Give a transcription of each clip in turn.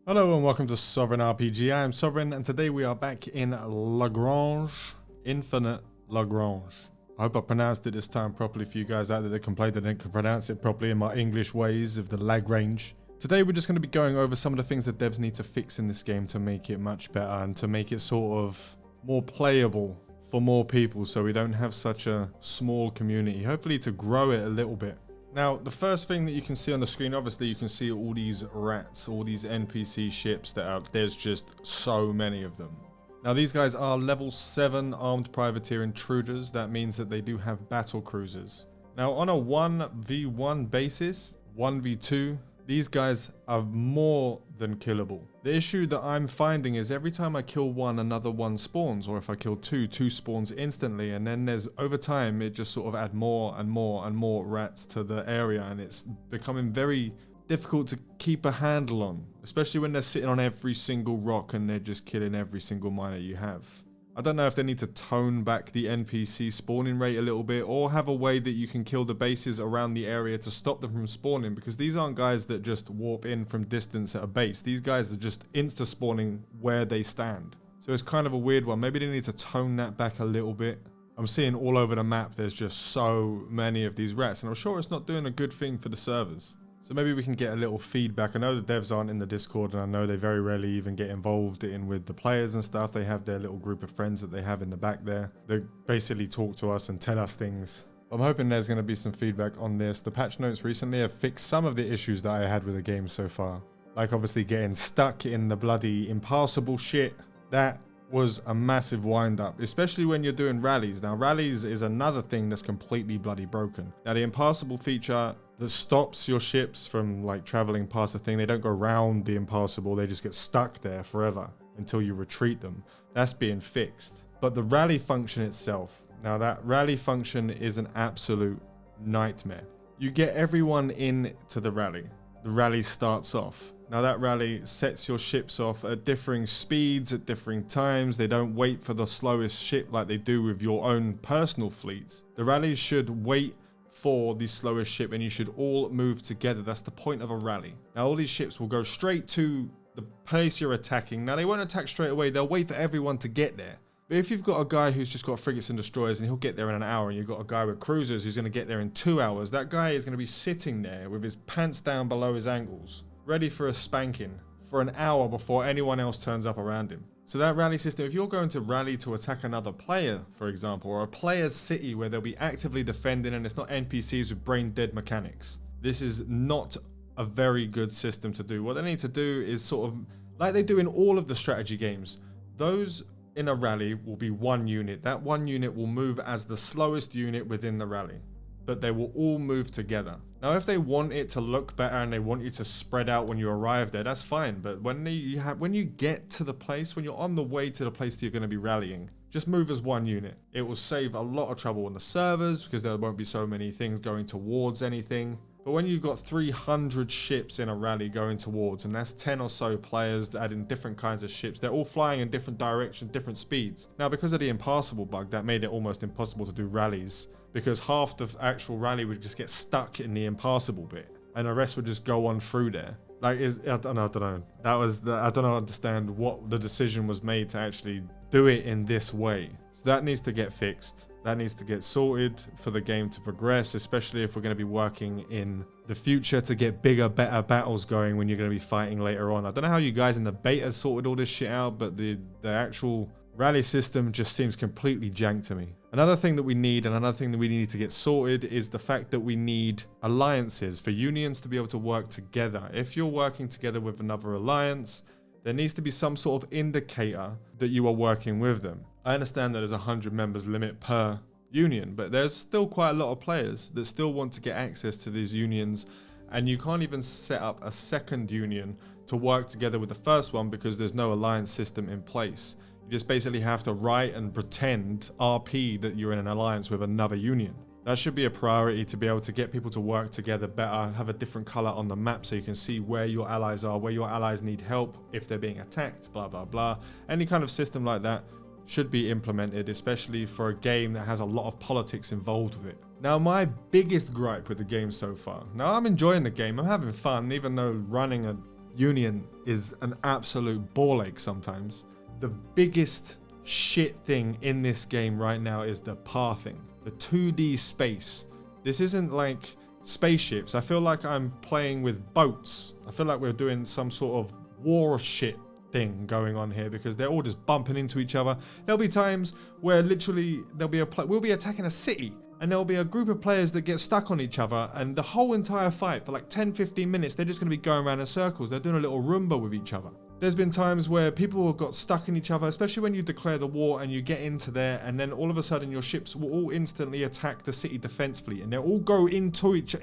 Hello and welcome to Sovereign RPG. I am Sovereign and today we are back in Lagrange, Infinite Lagrange. I hope I pronounced it this time properly for you guys out there that complained I didn't pronounce it properly in my English ways of the Lagrange. Today we're just going to be going over some of the things that devs need to fix in this game to make it much better and to make it sort of more playable for more people so we don't have such a small community. Hopefully to grow it a little bit. Now, the first thing that you can see on the screen, obviously you can see all these rats, all these NPC ships that are, there's just so many of them. Now, these guys are level 7 armed privateer intruders. That means that they do have battle cruisers. Now, on a 1v1 basis, 1v2, these guys are more than killable. The issue that I'm finding is every time I kill one, another one spawns, or if I kill two spawns instantly, and then there's, over time, it just sort of add more and more and more rats to the area, and it's becoming very difficult to keep a handle on, especially when they're sitting on every single rock and they're just killing every single miner you have. I don't know if they need to tone back the NPC spawning rate a little bit or have a way that you can kill the bases around the area to stop them from spawning, because these aren't guys that just warp in from distance at a base. These guys are just insta spawning where they stand. So it's kind of a weird one. Maybe they need to tone that back a little bit. I'm seeing all over the map there's just so many of these rats and I'm sure it's not doing a good thing for the servers. So maybe we can get a little feedback. I know the devs aren't in the Discord and I know they very rarely even get involved in with the players and stuff. They have their little group of friends that they have in the back there. They basically talk to us and tell us things. I'm hoping there's going to be some feedback on this. The patch notes recently have fixed some of the issues that I had with the game so far. Like obviously getting stuck in the bloody impassable shit. That was a massive wind up, especially when you're doing rallies. Now rallies is another thing that's completely bloody broken. Now the impassable feature that stops your ships from like traveling past the thing, they don't go round the impassable, they just get stuck there forever until you retreat them. That's being fixed. But the rally function itself, now that rally function is an absolute nightmare. You get everyone into the rally. The rally starts off. Now that rally sets your ships off at differing speeds at differing times. They don't wait for the slowest ship like they do with your own personal fleets. The rallies should wait for the slowest ship and you should all move together. That's the point of a rally. Now all these ships will go straight to the place you're attacking. Now they won't attack straight away. They'll wait for everyone to get there. But if you've got a guy who's just got frigates and destroyers and he'll get there in an hour, and you've got a guy with cruisers who's going to get there in 2 hours, that guy is going to be sitting there with his pants down below his ankles, ready for a spanking for an hour before anyone else turns up around him. So that rally system, if you're going to rally to attack another player, for example, or a player's city where they'll be actively defending and it's not NPCs with brain dead mechanics, this is not a very good system to do. What they need to do is sort of, like they do in all of the strategy games, those in a rally will be one unit. That one unit will move as the slowest unit within the rally, but they will all move together. Now, if they want it to look better and they want you to spread out when you arrive there, that's fine. But when you get to the place, when you're on the way to the place that you're going to be rallying, just move as one unit. It will save a lot of trouble on the servers because there won't be so many things going towards anything. But when you've got 300 ships in a rally going towards, and that's 10 or so players adding different kinds of ships, they're all flying in different directions, different speeds. Now, because of the impassable bug, that made it almost impossible to do rallies, because half the actual rally would just get stuck in the impassable bit, and the rest would just go on through there. Like, I don't know. I don't understand what the decision was made to actually do it in this way. So that needs to get fixed. That needs to get sorted for the game to progress, especially if we're going to be working in the future to get bigger, better battles going when you're going to be fighting later on. I don't know how you guys in the beta sorted all this shit out, but the actual rally system just seems completely jank to me. Another thing that we need, and another thing that we need to get sorted, is the fact that we need alliances for unions to be able to work together. If you're working together with another alliance, there needs to be some sort of indicator that you are working with them. I understand that there's a 100 members limit per union, but there's still quite a lot of players that still want to get access to these unions, and you can't even set up a second union to work together with the first one because there's no alliance system in place. You just basically have to write and pretend RP that you're in an alliance with another union. That should be a priority to be able to get people to work together better, have a different color on the map so you can see where your allies are, where your allies need help, if they're being attacked, blah, blah, blah. Any kind of system like that should be implemented, especially for a game that has a lot of politics involved with it. Now, my biggest gripe with the game so far, now I'm enjoying the game, I'm having fun, even though running a Union is an absolute ball ache sometimes. The biggest shit thing in this game right now is the pathing, the 2D space. This isn't like spaceships. I feel like I'm playing with boats. I feel like we're doing some sort of war shit thing going on here because they're all just bumping into each other. There'll be times where literally we'll be attacking a city and there'll be a group of players that get stuck on each other, and the whole entire fight for like 10-15 minutes they're just going to be going around in circles. They're doing a little Roomba with each other. There's been times where people have got stuck in each other, especially when you declare the war and you get into there, and then all of a sudden your ships will all instantly attack the city defense fleet, and they'll all go into each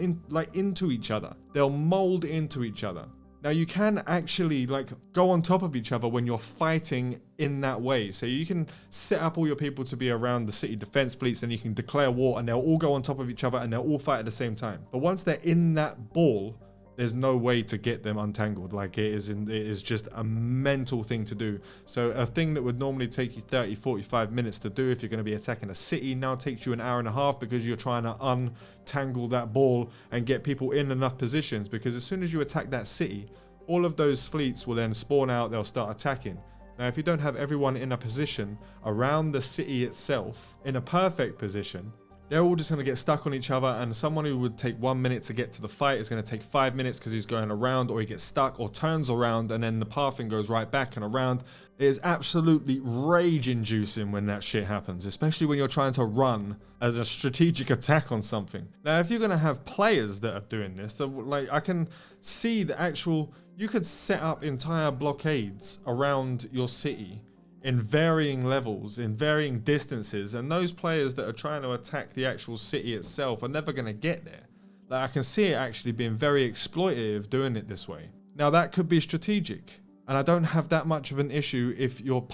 other. They'll mold into each other. Now you can actually like go on top of each other when you're fighting in that way. So you can set up all your people to be around the city defense fleets, and you can declare war and they'll all go on top of each other and they'll all fight at the same time. But once they're in that ball, there's no way to get them untangled. Like it is just a mental thing to do. So a thing that would normally take you 30-45 minutes to do if you're going to be attacking a city now takes you an hour and a half because you're trying to untangle that ball and get people in enough positions, because as soon as you attack that city, all of those fleets will then spawn out, they'll start attacking. Now if you don't have everyone in a position around the city itself, in a perfect position, they're all just going to get stuck on each other, and someone who would take 1 minute to get to the fight is going to take 5 minutes because he's going around, or he gets stuck or turns around and then the pathing goes right back and around. It is absolutely rage inducing when that shit happens, especially when you're trying to run a strategic attack on something. Now if you're going to have players that are doing this, so like I can see the actual, you could set up entire blockades around your city in varying levels, in varying distances, and those players that are trying to attack the actual city itself are never going to get there. Like I can see it actually being very exploitative doing it this way. Now that could be strategic, and I don't have that much of an issue if you're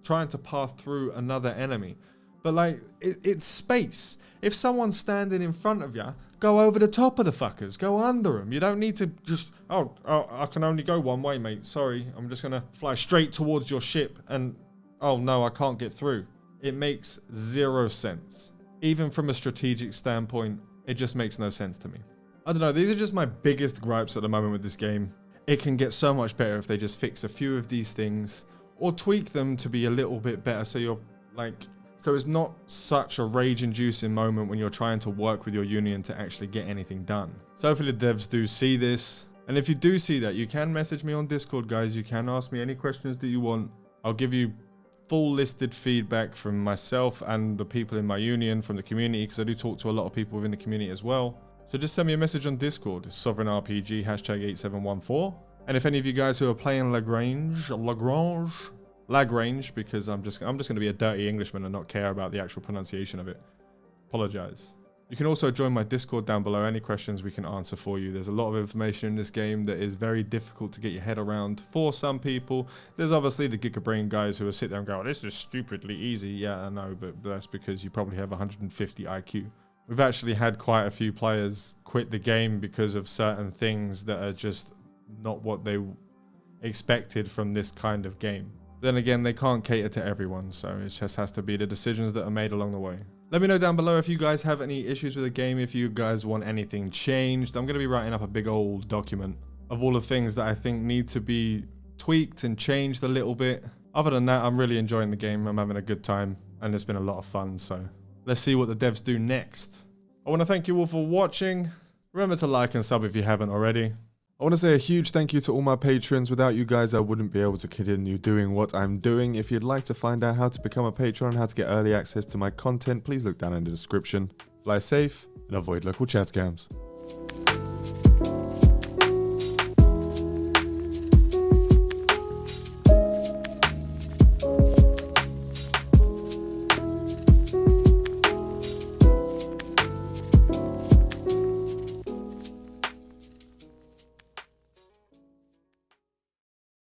trying to path through another enemy. But like, it's space. If someone's standing in front of you, go over the top of the fuckers. Go under them. You don't need to just, oh, I can only go one way, mate. Sorry, I'm just going to fly straight towards your ship. And, oh no, I can't get through. It makes zero sense. Even from a strategic standpoint, it just makes no sense to me. I don't know. These are just my biggest gripes at the moment with this game. It can get so much better if they just fix a few of these things or tweak them to be a little bit better. So you're like, so it's not such a rage-inducing moment when you're trying to work with your union to actually get anything done. So hopefully the devs do see this. And if you do see that, you can message me on Discord, guys. You can ask me any questions that you want. I'll give you full listed feedback from myself and the people in my union, from the community, because I do talk to a lot of people within the community as well. So just send me a message on Discord. It's Sovereign RPG, #8714. And if any of you guys who are playing Lagrange, because I'm just going to be a dirty Englishman and not care about the actual pronunciation of it. Apologize. You can also join my Discord down below. Any questions we can answer for you. There's a lot of information in this game that is very difficult to get your head around for some people. There's obviously the gigabrain guys who will sit there and go, oh, this is stupidly easy. Yeah, I know, but that's because you probably have 150 IQ. We've actually had quite a few players quit the game because of certain things that are just not what they expected from this kind of game. Then again, they can't cater to everyone, so it just has to be the decisions that are made along the way. Let me know down below if you guys have any issues with the game, if you guys want anything changed. I'm going to be writing up a big old document of all the things that I think need to be tweaked and changed a little bit. Other than that, I'm really enjoying the game. I'm having a good time, and it's been a lot of fun, so let's see what the devs do next. I want to thank you all for watching. Remember to like and sub if you haven't already. I want to say a huge thank you to all my patrons. Without you guys, I wouldn't be able to continue doing what I'm doing. If you'd like to find out how to become a patron and how to get early access to my content, please look down in the description. Fly safe and avoid local chat scams.